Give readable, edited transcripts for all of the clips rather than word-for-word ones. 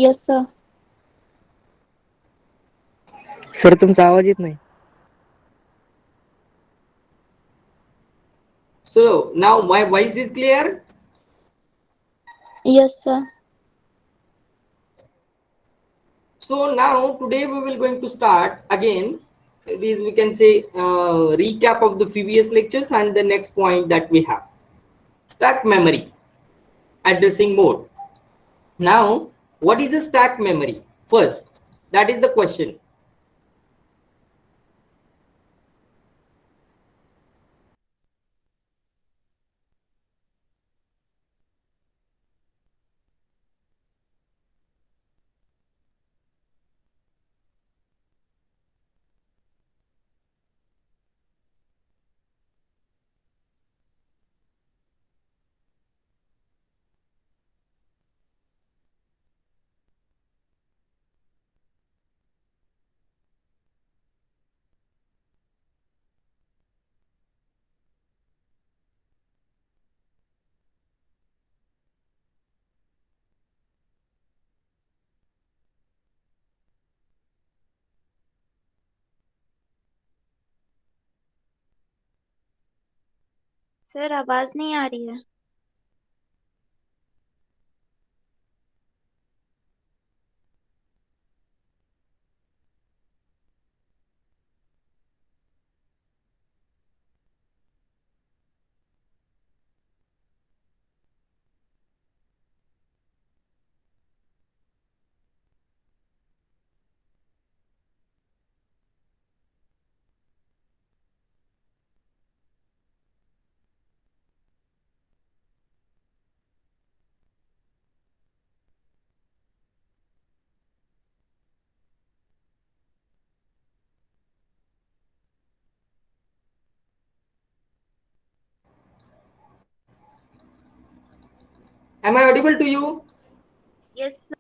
Yes, sir. Sir तुमचा आवाज येत नाही. So now my voice is clear. Yes, sir. So now today we will going to start again. This we can say recap of the previous lectures and the next point that we have. Stack memory addressing mode. Now what is the stack memory? First, that is the question. Sir आवाज नहीं आ रही है। Am I audible to you? Yes sir.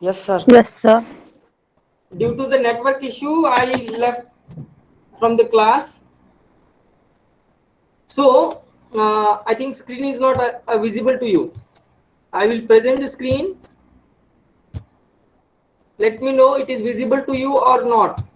Yes sir. Yes, sir. Due to the network issue, I left from the class. So I think screen is not visible to you. I will present the screen. Let me know it is visible to you or not.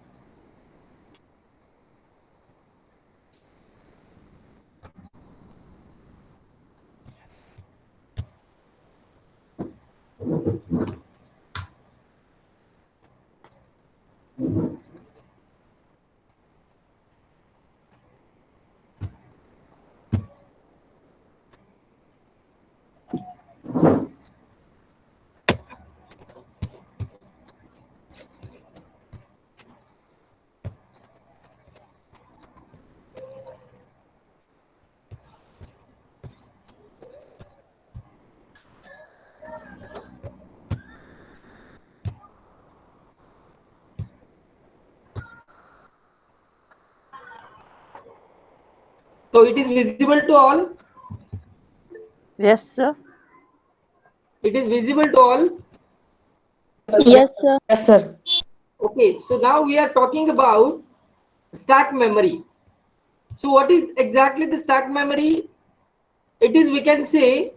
So it is visible to all. Yes, sir. It is visible to all. Yes, sir. Yes sir. Okay, so now we are talking about stack memory. So what is exactly the stack memory? It is, we can say,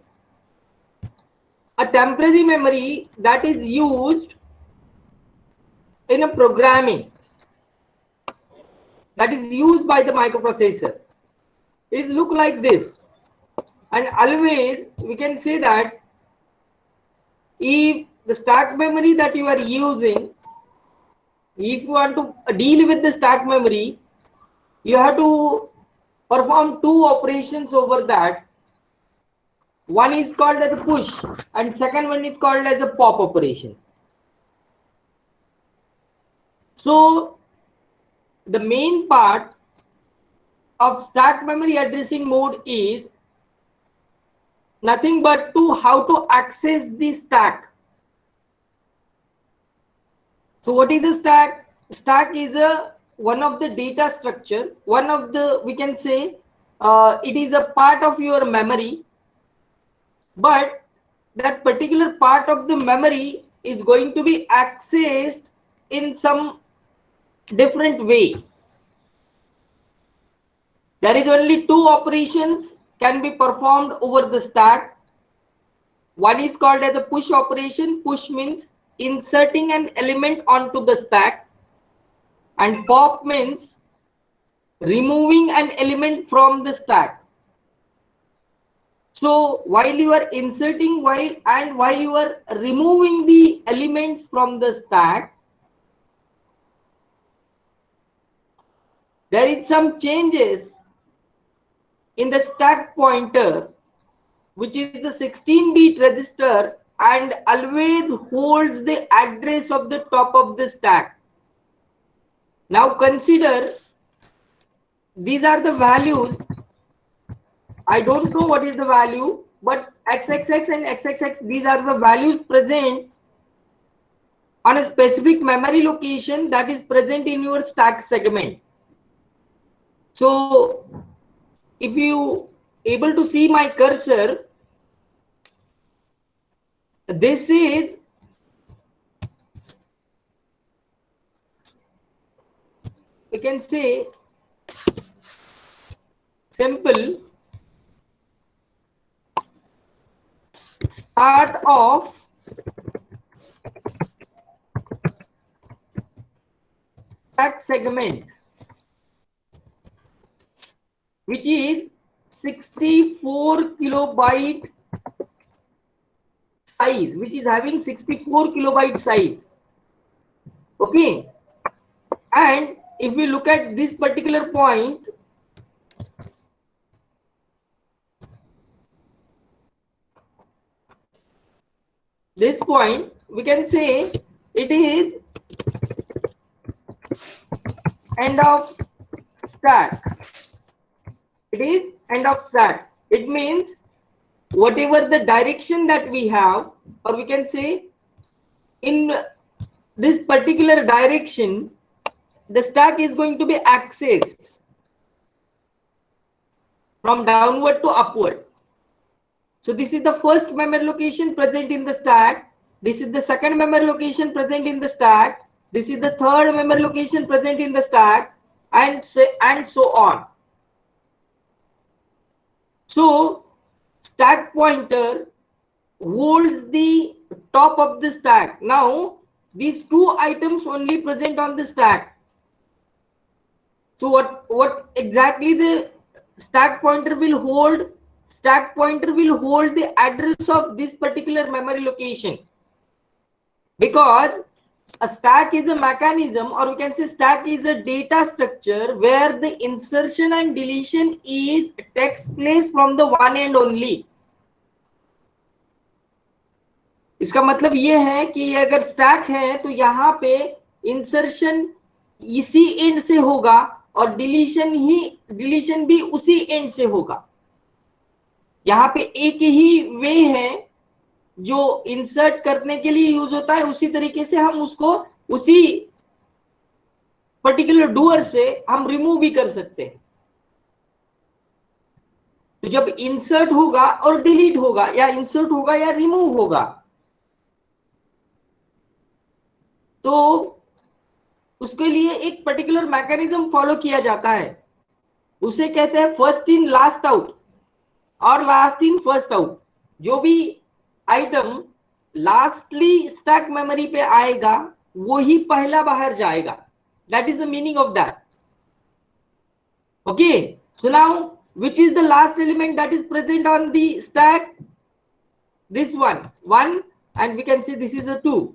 a temporary memory that is used in a programming, that is used by the microprocessor. It is look like this, and always we can say that if the stack memory that you are using, if you want to deal with the stack memory, you have to perform two operations over that. One is called as a push and second one is called as a pop operation. So the main part of stack memory addressing mode is nothing but to how to access the stack. So what is the stack? Stack is a one of the data structure, one of the, we can say, it is a part of your memory, but that particular part of the memory is going to be accessed in some different way. There is only two operations can be performed over the stack. One is called as a push operation. Push means inserting an element onto the stack, and pop means removing an element from the stack. So while you are inserting while you are removing the elements from the stack, there is some changes in the stack pointer, which is the 16-bit register, and always holds the address of the top of the stack. Now consider, these are the values. I don't know what is the value, but XXX and XXX, these are the values present on a specific memory location that is present in your stack segment. So if you able to see my cursor, this is we can say simple start of stack segment, which is 64 kilobyte size, which is having 64 kilobyte size. Okay, and if we look at this particular point, this point we can say it is end of stack. It is end of stack. It means whatever the direction that we have, or we can say in this particular direction, the stack is going to be accessed from downward to upward. So this is the first memory location present in the stack. This is the second memory location present in the stack. This is the third memory location present in the stack, and so on. So stack pointer holds the top of the stack. Now these two items only present on the stack. So what exactly the stack pointer will hold? Stack pointer will hold the address of this particular memory location, because a stack is a mechanism, or we can say stack is a data structure where the insertion and deletion takes place from the one end only. इसका मतलब ये है कि अगर stack है तो यहाँ पे इंसर्शन इसी एंड से होगा और डिलीशन भी उसी एंड से होगा. यहाँ पे एक ही वे है जो इंसर्ट करने के लिए यूज होता है, उसी तरीके से हम उसको उसी पर्टिकुलर डूअर से हम रिमूव भी कर सकते हैं. तो जब इंसर्ट होगा और डिलीट होगा, या इंसर्ट होगा या रिमूव होगा, तो उसके लिए एक पर्टिकुलर मैकेनिज्म फॉलो किया जाता है. उसे कहते हैं फर्स्ट इन लास्ट आउट और लास्ट इन फर्स्ट आउट. जो भी आइटम लास्टली स्टैक मेमोरी पे आएगा वो ही पहला बाहर जाएगा. That is the meaning of that. Okay, so now which is the last element that is present on the stack? This one, and we can say this is the 2.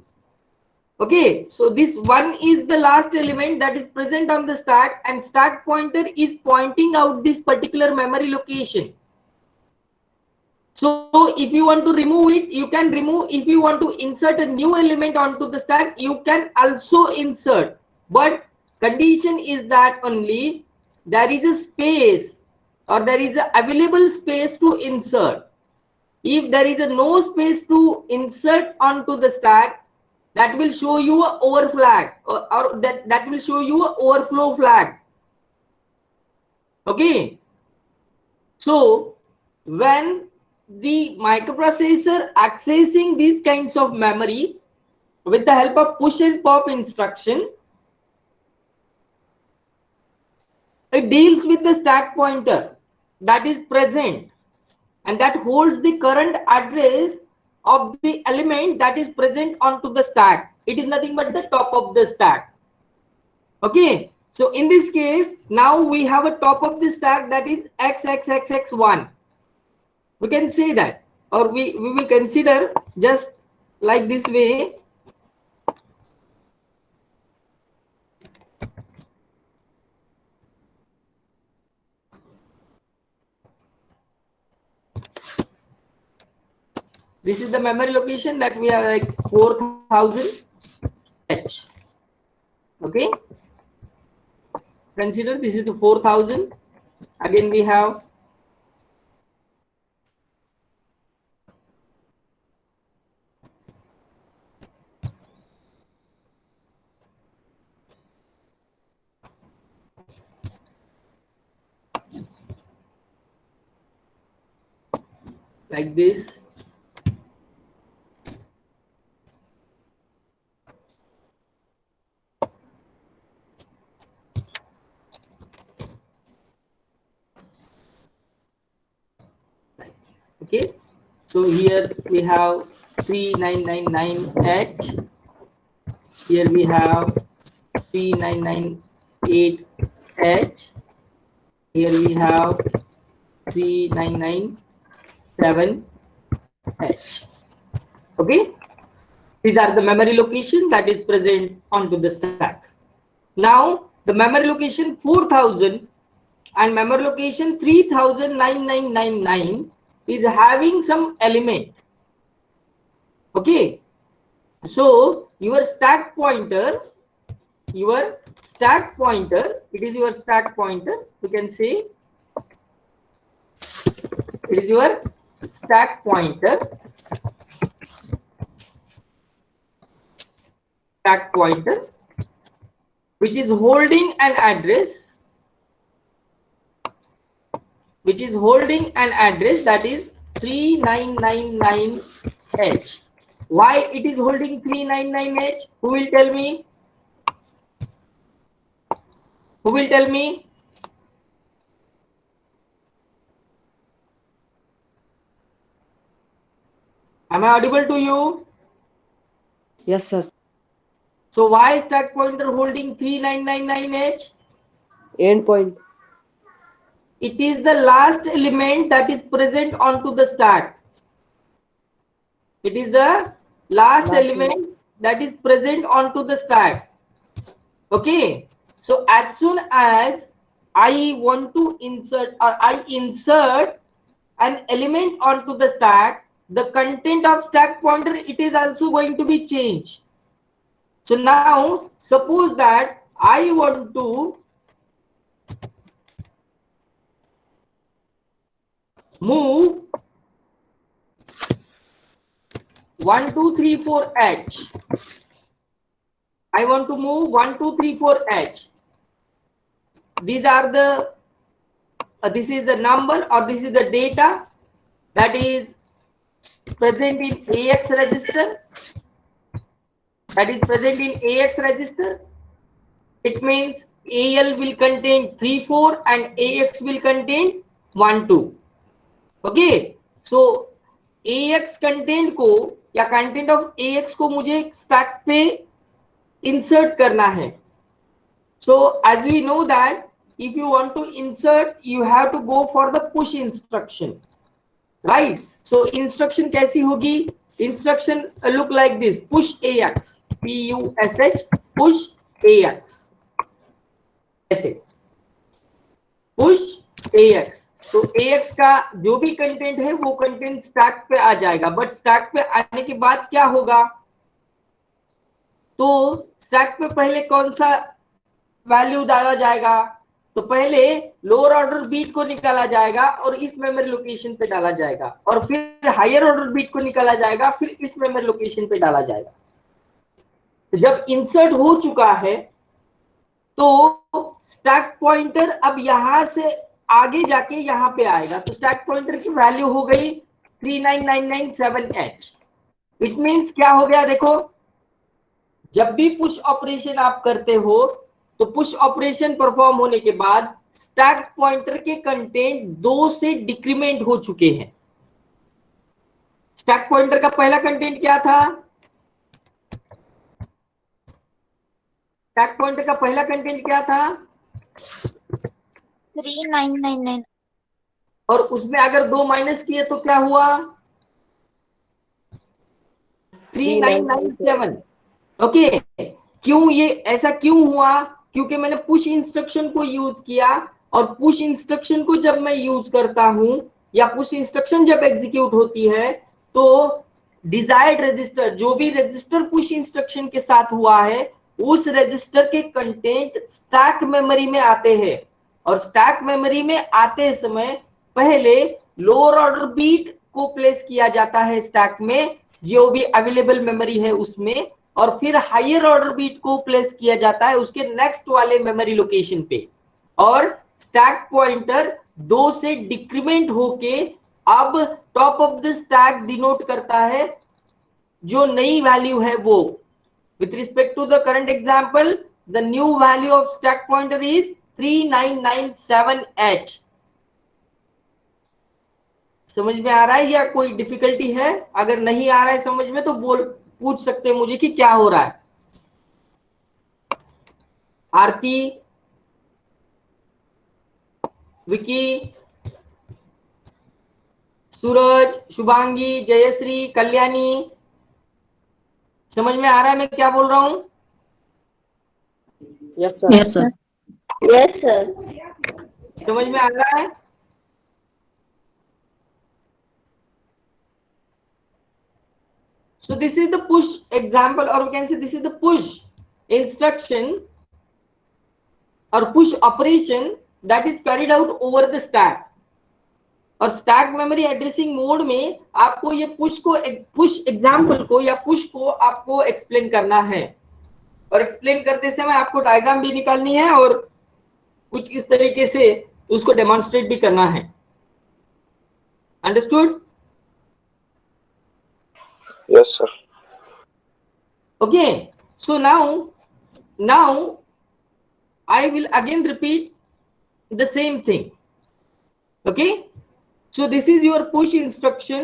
Okay, so this 1 is the last element that is present on the stack, and stack pointer is pointing out this particular memory location. So if you want to remove it, you can remove. If you want to insert a new element onto the stack, you can also insert, but condition is that only there is a space, or there is a available space to insert. If there is a no space to insert onto the stack, that will show you a over flag, or that will show you a overflow flag. Okay, so when the microprocessor accessing these kinds of memory with the help of push and pop instruction, it deals with the stack pointer that is present and that holds the current address of the element that is present onto the stack. It is nothing but the top of the stack. Okay, so in this case, now we have a top of the stack that is xxxx1. We can say that, or we will consider just like this way. This is the memory location that we have, like 4000 H. Okay, consider this is the 4000. Again we have like this. Okay, so here we have 3999H. Here we have 3998H. Here we have 3997H. Okay, these are the memory location that is present onto the stack. Now the memory location 4000 and memory location 30009999 is having some element. Okay, so your stack pointer, it is your stack pointer, you can say it is your stack pointer, which is holding an address, that is 3999H. Why it is holding 399H? Who will tell me? Am I audible to you? Yes, sir. So why stack pointer holding 3999H? Endpoint. It is the last element that is present onto the stack. It is the last element that is present onto the stack. Okay, so as soon as I want to insert, or I insert an element onto the stack, the content of stack pointer, it is also going to be changed. So now suppose that I want to move 1234H. I want to move 1234H. These are the this is the number, or this is the data that is present in AX register. It means AL will contain 34 and AX will contain 12. Okay, so AX content को, या content of AX को मुझे stack पे insert करना है. So as we know that if you want to insert, you have to go for the push instruction, right? So instruction कैसी होगी? Instruction look like this: push AX, PUSH, push AX. ऐसे push AX. तो AX का जो भी content है वो content stack पे आ जाएगा, बट स्टैक पे आने के बाद क्या होगा? तो स्टैक पे पहले कौन सा वैल्यू डाला जाएगा? तो पहले लोअर ऑर्डर बीट को निकाला जाएगा और इस मेमोरी लोकेशन पे डाला जाएगा, और फिर हायर ऑर्डर बीट को निकाला जाएगा, फिर इस मेमोरी लोकेशन पे डाला जाएगा. तो जब इंसर्ट हो चुका है तो स्टैक पॉइंटर अब यहां से आगे जाके यहां पे आएगा. तो स्टैक पॉइंटर की वैल्यू हो गई 39997H. इट मींस क्या हो गया? देखो, जब भी पुश ऑपरेशन आप करते हो तो पुश ऑपरेशन परफॉर्म होने के बाद स्टैक पॉइंटर के कंटेंट 2 से डिक्रीमेंट हो चुके हैं. स्टैक पॉइंटर का पहला कंटेंट क्या था? स्टैक पॉइंटर का पहला कंटेंट क्या था? 3999। और उसमें अगर 2 माइनस किए तो क्या हुआ? 3997। ओके, क्यों ये ऐसा क्यों हुआ? क्योंकि मैंने पुश इंस्ट्रक्शन को यूज किया, और पुश इंस्ट्रक्शन को जब मैं यूज करता हूं या पुश इंस्ट्रक्शन जब एग्जीक्यूट होती है तो डिजायर्ड रजिस्टर, जो भी रजिस्टर पुश इंस्ट्रक्शन के साथ हुआ है, उस रजिस्टर के कंटेंट स्टैक मेमोरी में आते हैं। और स्टैक मेमोरी में आते समय पहले लोअर ऑर्डर बीट को प्लेस किया जाता है स्टैक में, जो भी अवेलेबल मेमोरी है उसमें, और फिर हायर ऑर्डर बीट को प्लेस किया जाता है उसके नेक्स्ट वाले मेमोरी लोकेशन पे। और स्टैक पॉइंटर 2 से डिक्रीमेंट होके अब top of the stack denote करता है जो नई वैल्यू है वो। With respect to the current example, the new value of stack pointer is 3997H। समझ में आ रहा है या कोई डिफिकल्टी है? अगर नहीं आ रहा है समझ में तो पूछ सकते हैं मुझे कि क्या हो रहा है। आरती, विकी, सूरज, शुभांगी, जयश्री, कल्याणी, समझ में आ रहा है मैं क्या बोल रहा हूं? Yes sir. Yes, sir. Yes, sir. समझ में आ रहा है? So this is the push example, or we can say this is the push instruction or push operation that is carried out over the stack. और stack memory addressing mode में आपको ये push example को या push को आपको explain करना है, और एक्सप्लेन करते समय आपको डायग्राम भी निकालनी है और कुछ इस तरीके से उसको डेमोन्स्ट्रेट भी करना है। Understood? Yes, sir. Okay, so now I will again repeat the same thing. Okay, so this is your push instruction.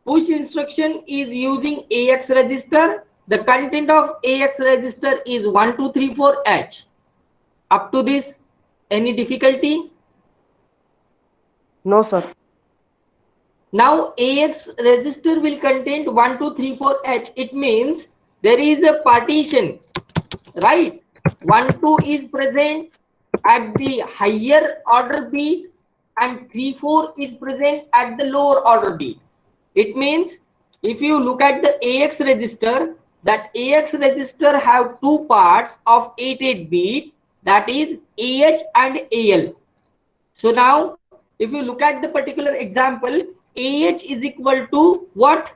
Push instruction is using AX register. The content of AX register is 1234H. Up to this, any difficulty? No sir. Now AX register will contain 1234H. It means there is a partition, right? 12 is present at the higher order beat and 34 is present at the lower order beat. It means if you look at the AX register, that AX register have two parts of 88 bit, that is AH and AL. So now if you look at the particular example, AH is equal to what?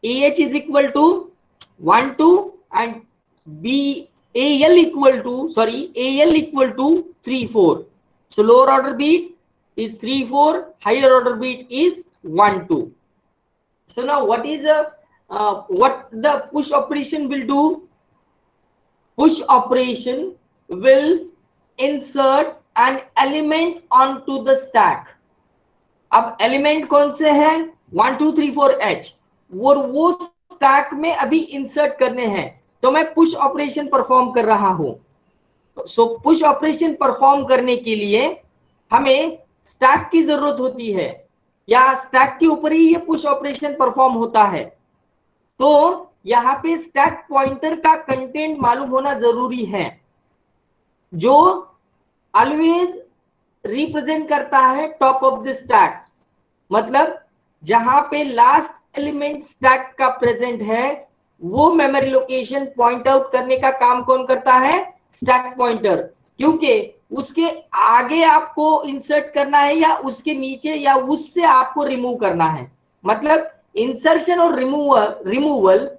AH is equal to 1 2 and AL equal to 3 4. So lower order beat is 3 4, higher order beat is 1 2. So now what the push operation will do? Push operation will insert an element onto the stack. अब element कौन से हैं? 1 2 3 4H, वो stack में अभी insert करने हैं, तो मैं पुश ऑपरेशन परफॉर्म कर रहा हूं। सो पुश ऑपरेशन परफॉर्म करने के लिए हमें स्टैक की जरूरत होती है, या स्टैक के ऊपर ही ये पुश ऑपरेशन परफॉर्म होता है। तो यहाँ पे स्टैक पॉइंटर का कंटेंट मालूम होना जरूरी है, जो ऑलवेज रिप्रेजेंट करता है टॉप ऑफ द स्टैक। मतलब जहां पे लास्ट एलिमेंट स्टैक का प्रेजेंट है, वो मेमोरी लोकेशन पॉइंट आउट करने का काम कौन करता है? Stack pointer. क्योंकि उसके आगे आपको इंसर्ट करना है, या उसके नीचे, या उससे आपको रिमूव करना है। मतलब इंसर्शन और removal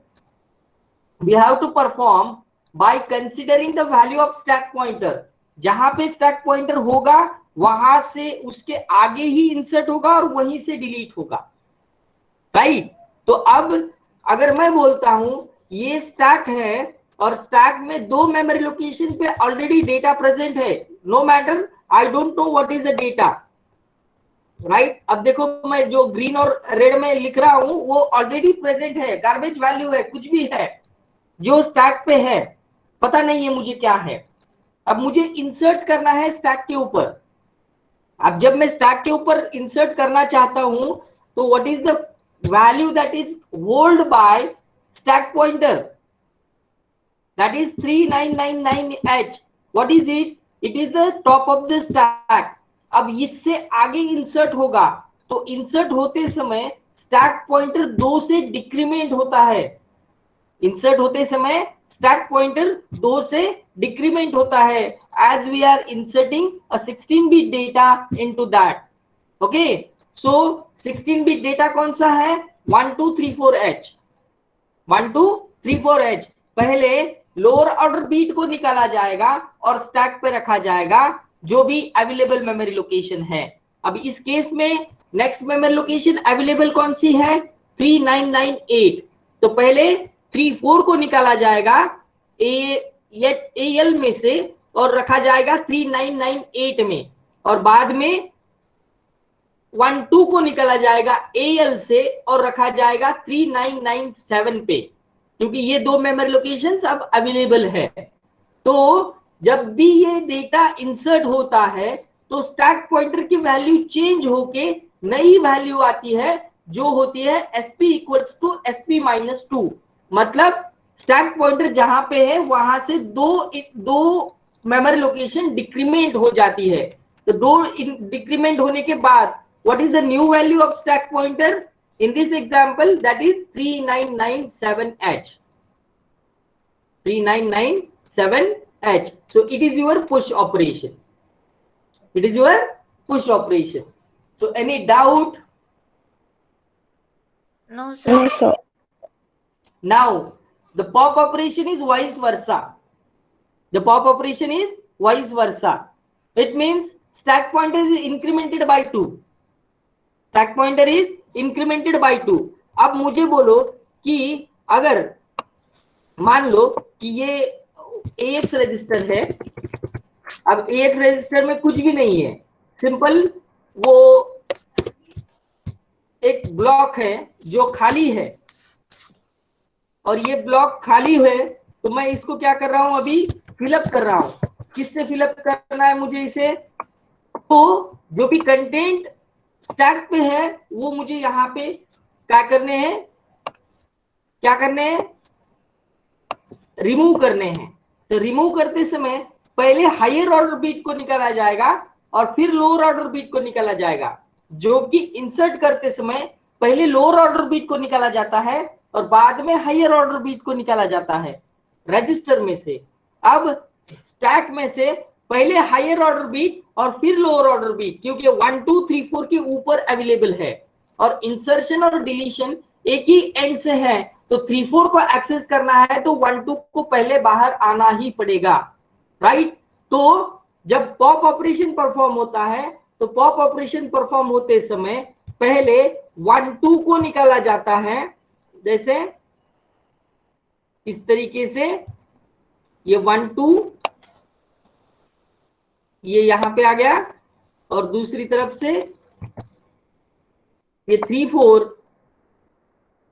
we have to perform by considering the value of stack pointer. जहां पे स्टैक पॉइंटर होगा वहां से उसके आगे ही इंसर्ट होगा और वहीं से डिलीट होगा, राइट? तो अब अगर मैं बोलता हूं ये स्टैक है और स्टैक में 2 मेमोरी लोकेशन पे ऑलरेडी डेटा प्रेजेंट है, no matter, I don't know what is the data, right. अब देखो मैं जो ग्रीन और रेड में लिख रहा हूं वो ऑलरेडी प्रेजेंट है, गार्बेज वैल्यू है, कुछ भी है जो स्टैक पे है, पता नहीं है मुझे क्या है। अब मुझे इंसर्ट करना है स्टैक के ऊपर। अब जब मैं स्टैक के ऊपर इंसर्ट करना चाहता हूं तो what is the value that is hold by stack pointer, that is 3999H। What is it? It is the top of the stack. अब इससे आगे इंसर्ट होगा तो इंसर्ट होते समय स्टैक पॉइंटर 2 से डिक्रीमेंट होता है। इंसर्ट होते समय स्टैक पॉइंटर 2 से डिक्रीमेंट होता है as we are inserting a 16-bit data into that. Okay, so 16-bit data कौन सा है? 1234H। 1234H पहले लोअर ऑर्डर बीट को निकाला जाएगा और स्टैक पे रखा जाएगा जो भी अवेलेबल मेमोरी लोकेशन है। अब इस केस में नेक्स्ट मेमोरी लोकेशन अवेलेबल कौन सी है? 3998। तो पहले 34 को निकाला जाएगा AL में से और रखा जाएगा 3998 में, और बाद में 12 को निकाला जाएगा AL से और रखा जाएगा 3997 पे, क्योंकि ये दो मेमोरी लोकेशंस अब अवेलेबल है। तो जब भी ये डेटा इंसर्ट होता है तो स्टैक पॉइंटर की वैल्यू चेंज होके नई वैल्यू आती है जो होती है SP equals to SP minus 2। मतलब स्टैक पॉइंटर जहां पे है वहां से दो मेमोरी लोकेशन डिक्रीमेंट हो जाती है। तो दो डिक्रीमेंट होने के बाद what is the new value of stack pointer? In this example, that is 3997H। 3997H। So it is your push operation. It is your push operation. So any doubt? No, sir. No, sir. Now the pop operation is vice versa. The pop operation is vice versa. It means stack pointer is incremented by 2. Stack pointer is incremented by 2। अब मुझे बोलो कि अगर मान लो कि ये AX register है, अब AX रजिस्टर में कुछ भी नहीं है, सिंपल वो एक ब्लॉक है जो खाली है, और ये ब्लॉक खाली है तो मैं इसको क्या कर रहा हूं? अभी फिलअप कर रहा हूं। किससे फिलअप करना है मुझे इसे? तो जो भी कंटेंट स्टैक पे है वो मुझे यहाँ पे क्या करने हैं? रिमूव करने हैं। तो रिमूव करते समय पहले हायर ऑर्डर बीट को निकाला जाएगा और फिर लोअर ऑर्डर बीट को निकाला जाएगा, जो कि इंसर्ट करते समय पहले लोअर ऑर्डर बीट को निकाला जाता है और बाद में हायर ऑर्डर बीट को निकाला जाता है रजिस्टर में से। अब स्टैक में से पहले हायर ऑर्डर बीट और फिर लोअर ऑर्डर बीट, क्योंकि 1 2 3 4 के ऊपर अवेलेबल है और इंसर्शन और डिलीशन एक ही एंड से है, तो 3 4 को एक्सेस करना है तो 1 2 को पहले बाहर आना ही पड़ेगा, राइट। तो जब पॉप ऑपरेशन परफॉर्म होता है तो पॉप ऑपरेशन परफॉर्म होते समय पहले 1 2 को निकाला जाता है, जैसे इस तरीके से ये 1 2 ये यहां पे आ गया, और दूसरी तरफ से ये 3 4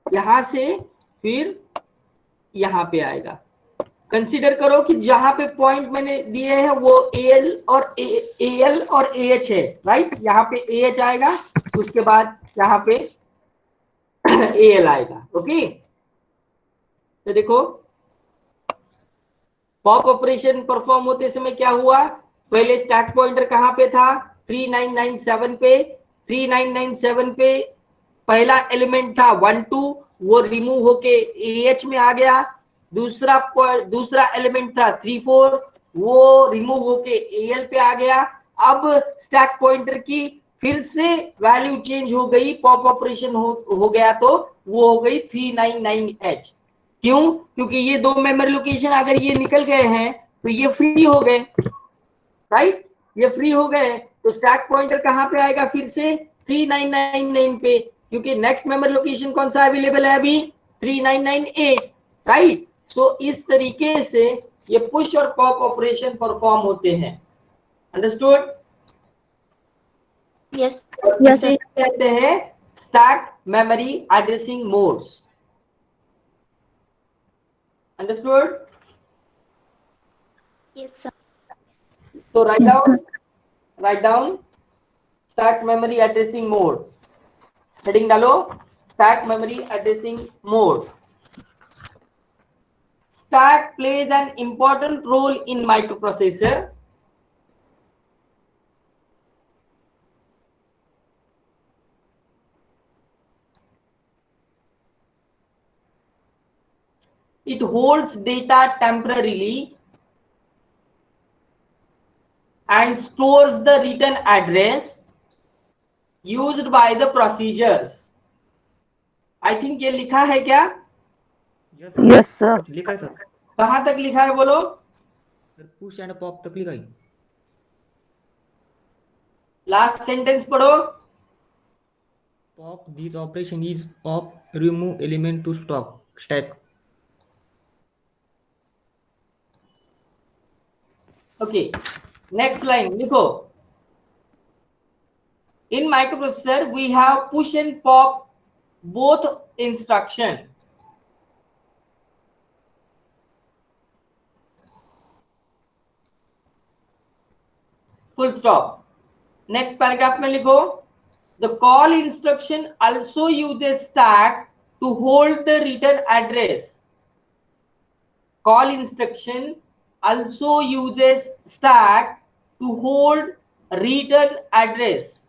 यहां से फिर यहां पे आएगा। कंसीडर करो कि जहां पे पॉइंट मैंने दिए हैं वो AL और AH है, राइट। यहाँ पे AH आएगा, उसके बाद यहाँ पे AL आएगा। ओके, तो देखो पॉप ऑपरेशन परफॉर्म होते समय क्या हुआ? पहले स्टैक पॉइंटर कहां पे था? 3997 पे। 3997 पे पहला एलिमेंट था 1 2, वो रिमूव होके AH में आ गया। दूसरा एलिमेंट था 3 4, वो रिमूव होके AL पे आ गया। अब स्टैक पॉइंटर की फिर से वैल्यू चेंज हो गई, पॉप ऑपरेशन हो गया, तो वो हो गई 399H। क्यों? क्योंकि ये दो मेमोरी लोकेशन अगर ये निकल गए हैं तो ये फ्री हो गए, राइट। ये फ्री हो गए तो स्टैक पॉइंटर कहां पे आएगा? फिर से 3999 पे, क्योंकि नेक्स्ट मेमोरी लोकेशन कौन सा अवेलेबल है अभी? 3998, राइट। सो इस तरीके से ये पुश और पॉप ऑपरेशन परफॉर्म होते हैं। अंडरस्टूड? Yes. इसे कहते हैं stack memory addressing modes. Understood? Yes, sir. तो right down stack memory addressing mode. Heading डालो stack memory addressing mode. Stack plays an important role in microprocessor. It holds data temporarily and stores the return address used by the procedures. I think ये लिखा है क्या? Yes sir लिखा है sir. कहां तक लिखा है बोलो? सर पुश एंड पॉप तक लिखा है। लास्ट सेंटेंस पढ़ो। Pop this operation is pop remove element to stack. Okay, next line लिखो। In microprocessor we have push and pop both instruction. Full stop. Next paragraph में लिखो the call instruction also uses stack to hold the return address. Call instruction also uses stack to hold return address.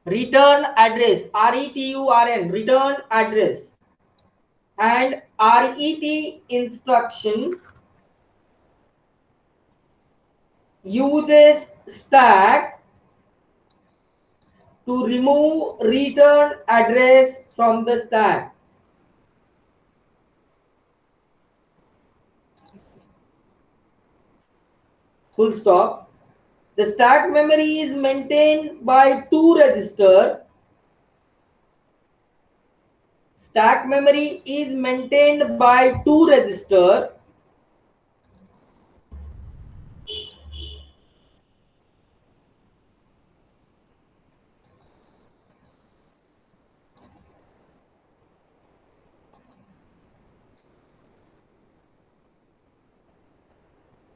Return address, RETURN, return address, and RET instruction uses stack to remove return address from the stack. Full stop. The stack memory is maintained by two registers. Stack memory is maintained by two registers.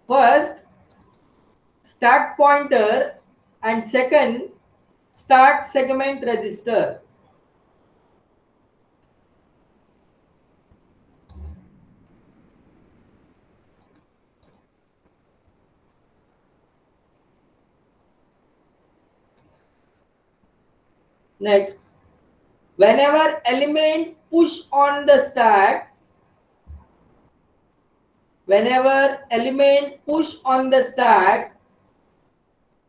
First, stack pointer, and second, stack segment register. Next, whenever element push on the stack,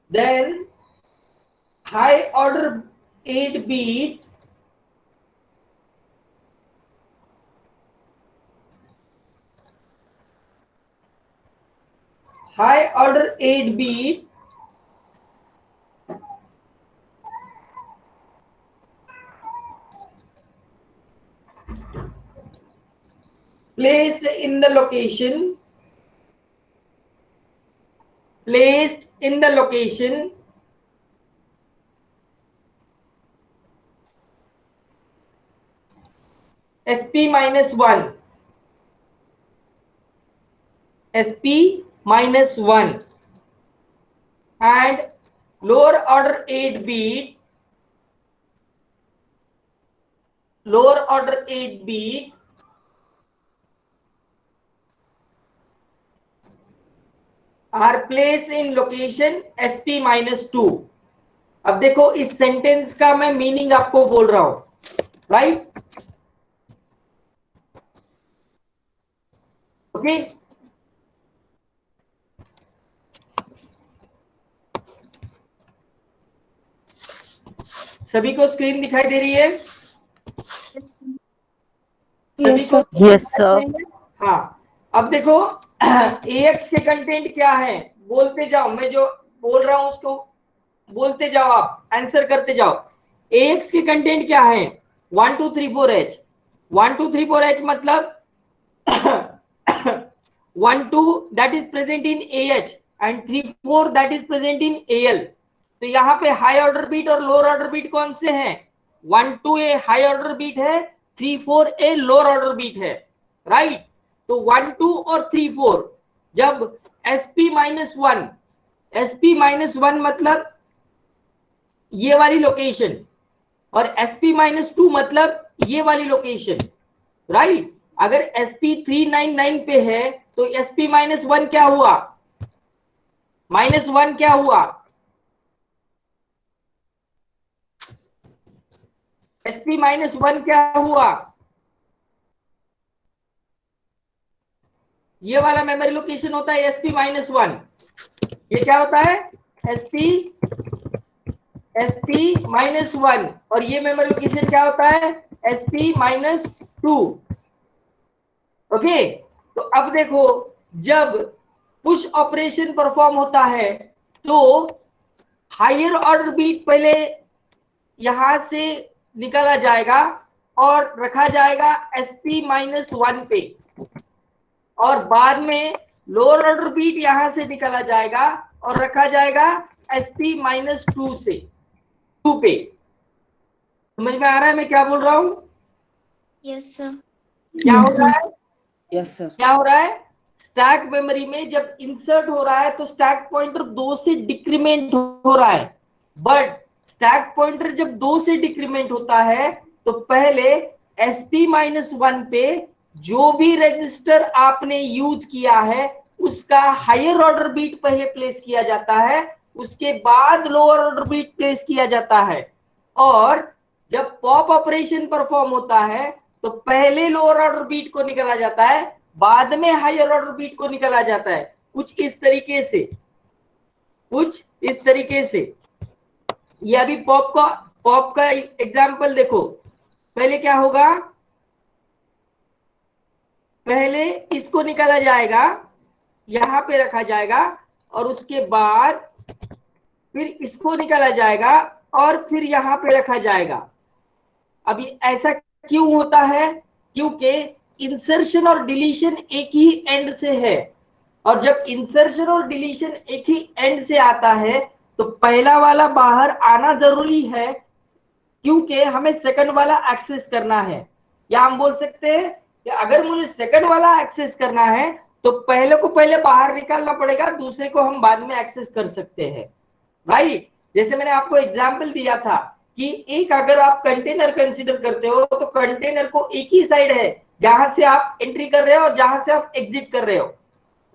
then high order 8 bit placed in the location SP-1 and lower order 8 bit are placed in location SP-2। अब देखो इस sentence का मैं meaning आपको बोल रहा हूं, right? Okay, सभी को स्क्रीन दिखाई दे रही है? सभी को? Yes sir. हाँ, अब देखो AX के कंटेंट क्या है बोलते जाओ, मैं जो बोल रहा हूं उसको बोलते जाओ, आप आंसर करते जाओ। AX के कंटेंट क्या है? 1 2 3 4H। 1 2 3 4H मतलब 1 2 that is present in AH and 3 4 that is present in AL. तो यहाँ पे हाई ऑर्डर बीट और लोअर ऑर्डर बीट कौन से हैं? 1 2 ए हाई ऑर्डर बीट है, 3 4 ए लोअर ऑर्डर बीट है, राइट। तो 1 2 और 3 4 जब sp-1, sp-1 मतलब ये वाली लोकेशन, और sp-2 मतलब ये वाली लोकेशन, राइट। अगर sp399 पे है तो sp-1 क्या हुआ? -1 क्या हुआ? sp-1 क्या हुआ? ये वाला मेमोरी लोकेशन होता है sp-1। ये क्या होता है? sp-1 और ये मेमोरी लोकेशन क्या होता है? sp-2। ओके, तो अब देखो, जब पुश ऑपरेशन परफॉर्म होता है तो हायर ऑर्डर बीट पहले यहां से निकाला जाएगा और रखा जाएगा sp-1 पे, और बाद में लोअर ऑर्डर बीट यहां से निकाला जाएगा और रखा जाएगा sp-2 से 2 पे। समझ में आ रहा है मैं क्या बोल रहा हूं? Yes sir. क्या हो रहा है? Yes sir. क्या हो रहा है? स्टैक मेमोरी में जब इंसर्ट हो रहा है तो स्टैक पॉइंटर 2 से डिक्रीमेंट हो रहा है, बट स्टैक पॉइंटर जब 2 से डिक्रीमेंट होता है तो पहले sp-1 पे जो भी रजिस्टर आपने यूज किया है उसका हायर ऑर्डर बीट पहले प्लेस किया जाता है, उसके बाद लोअर ऑर्डर बीट प्लेस किया जाता है। और जब पॉप ऑपरेशन परफॉर्म होता है तो पहले लोअर ऑर्डर बीट को निकाला जाता है, बाद में हायर ऑर्डर बीट को निकाला जाता है। कुछ इस तरीके से, कुछ इस तरीके से। ये अभी पॉप का एग्जांपल देखो। पहले क्या होगा? पहले इसको निकाला जाएगा, यहां पे रखा जाएगा, और उसके बाद फिर इसको निकाला जाएगा और फिर यहां पे रखा जाएगा। अभी ऐसा क्यों होता है? क्योंकि इंसर्शन और डिलीशन एक ही एंड से है, और जब इंसर्शन और डिलीशन एक ही एंड से आता है तो पहला वाला बाहर आना जरूरी है, क्योंकि हमें सेकंड वाला एक्सेस करना है। या हम बोल सकते हैं कि अगर मुझे सेकंड वाला एक्सेस करना है तो पहले को पहले बाहर निकालना पड़ेगा, दूसरे को हम बाद में एक्सेस कर सकते हैं, राइट। जैसे मैंने आपको एग्जांपल दिया था कि एक अगर आप कंटेनर कंसीडर करते हो तो कंटेनर को एक ही साइड है जहां से आप एंट्री कर रहे हो और जहां से आप एग्जिट कर रहे हो,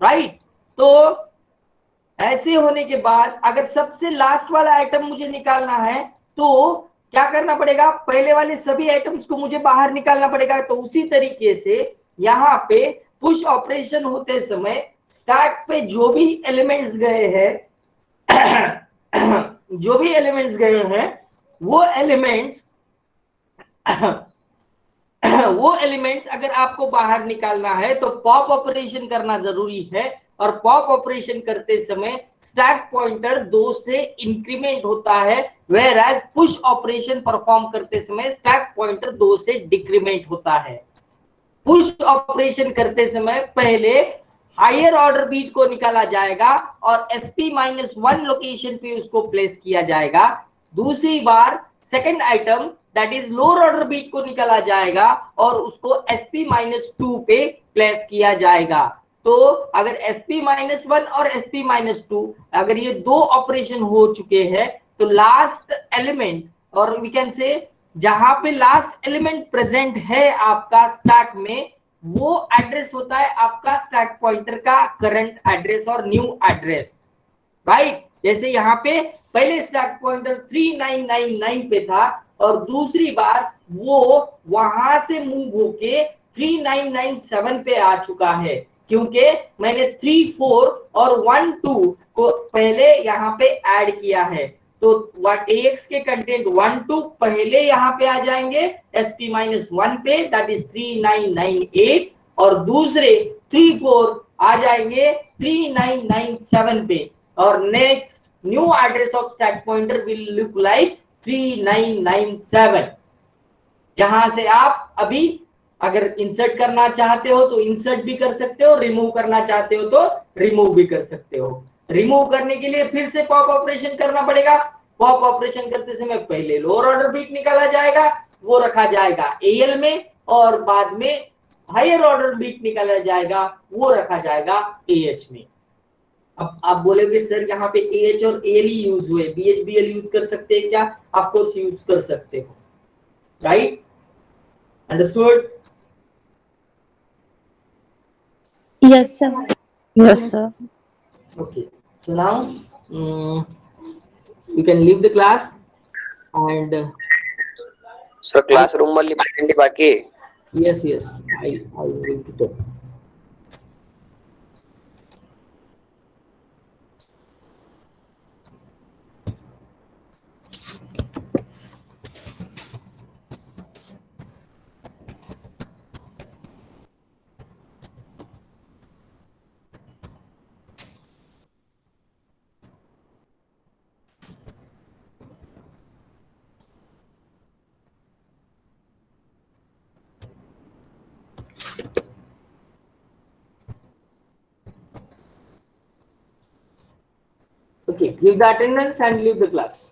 राइट। तो ऐसे होने के बाद अगर सबसे लास्ट वाला आइटम मुझे निकालना है तो क्या करना पड़ेगा? पहले वाले सभी आइटम्स को मुझे बाहर निकालना पड़ेगा। तो उसी तरीके से यहाँ पे पुश ऑपरेशन होते समय स्टैक पे जो भी एलिमेंट्स गए हैं जो भी एलिमेंट्स गए हैं वो एलिमेंट्स अगर आपको बाहर निकालना है तो पॉप ऑपरेशन करना जरूरी है, और पॉप ऑपरेशन करते समय स्टैक पॉइंटर 2 से इंक्रीमेंट होता है, whereas push operation perform करते समय स्टैक पॉइंटर 2 से डिक्रीमेंट होता है। पुश ऑपरेशन करते समय पहले हायर ऑर्डर बीट को निकाला जाएगा और sp-1 लोकेशन पे उसको प्लेस किया जाएगा। दूसरी बार second item that is lower order bit को निकाला जाएगा और उसको sp-2 पे प्लेस किया जाएगा। तो अगर sp-1 और sp-2 अगर ये दो ऑपरेशन हो चुके हैं तो लास्ट एलिमेंट, और वी कैन से जहां पे लास्ट एलिमेंट प्रेजेंट है आपका स्टैक में, वो एड्रेस होता है आपका स्टैक पॉइंटर का करंट एड्रेस और न्यू एड्रेस, राइट। जैसे यहाँ पे पहले स्टैक पॉइंटर 3999 पे था और दूसरी बार वो वहां से मूव होके 3997 पे आ चुका है, क्योंकि मैंने 3 4 और 1 2 को पहले यहाँ पे ऐड किया है। तो AX के कंटेंट 1 2 पहले यहाँ पे आ जाएंगे sp-1 पे, दैट इज 3998, और दूसरे 3 4 आ जाएंगे 3997 पे, और next new address of stack pointer will look like 3997, जहां से आप अभी अगर इंसर्ट करना चाहते हो तो इंसर्ट भी कर सकते हो, रिमूव करना चाहते हो तो रिमूव भी कर सकते हो। रिमूव करने के लिए फिर से पॉप ऑपरेशन करना पड़ेगा। पॉप ऑपरेशन करते समय पहले लोअर ऑर्डर बीट निकाला जाएगा, वो रखा जाएगा एएल में, और बाद में हायर ऑर्डर बीट निकाला जाएगा, वो रखा जाएगा एएच में। अब आप बोलेंगे सर यहाँ पे एएच और एएल ही यूज हुए, बीएच बीएल यूज कर सकते हैं क्या? ऑफ कोर्स यूज कर सकते हो, right? Understood? Yes, sir. Yes, sir. Okay, so now you can leave the class and sir classroom मधली माहिती बाकी आहे. yes, I will do it. Okay, give the attendance and leave the class.